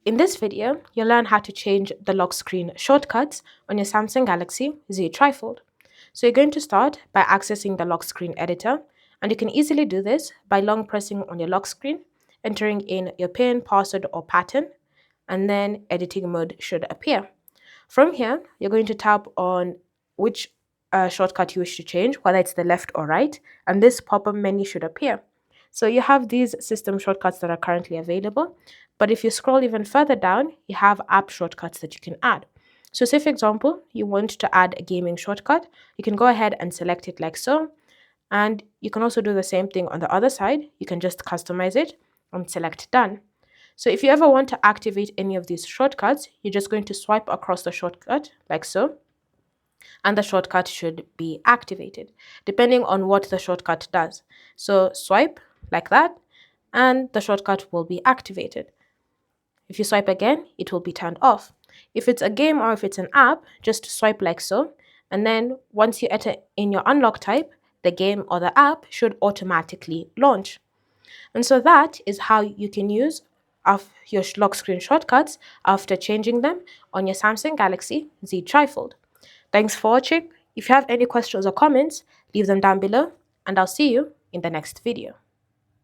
In this video, you'll learn how to change the lock screen shortcuts on your Samsung Galaxy Z TriFold. So you're going to start by accessing the lock screen editor, and you can easily do this by long pressing on your lock screen, entering in your PIN, password, or pattern, and then editing mode should appear. From here, you're going to tap on which shortcut you wish to change, whether it's the left or right, and this pop-up menu should appear. So you have these system shortcuts that are currently available, but if you scroll even further down, you have app shortcuts that you can add. So say for example, you want to add a gaming shortcut, you can go ahead and select it like so, and you can also do the same thing on the other side. You can just customize it and select done. So if you ever want to activate any of these shortcuts, you're just going to swipe across the shortcut like so, and the shortcut should be activated depending on what the shortcut does. So swipe like that, and the shortcut will be activated. If you swipe again, it will be turned off. If it's a game or if it's an app, just swipe like so, and then once you enter in your unlock type, the game or the app should automatically launch. And so that is how you can use your lock screen shortcuts after changing them on your Samsung Galaxy Z TriFold. Thanks for watching. If you have any questions or comments, leave them down below, and I'll see you in the next video.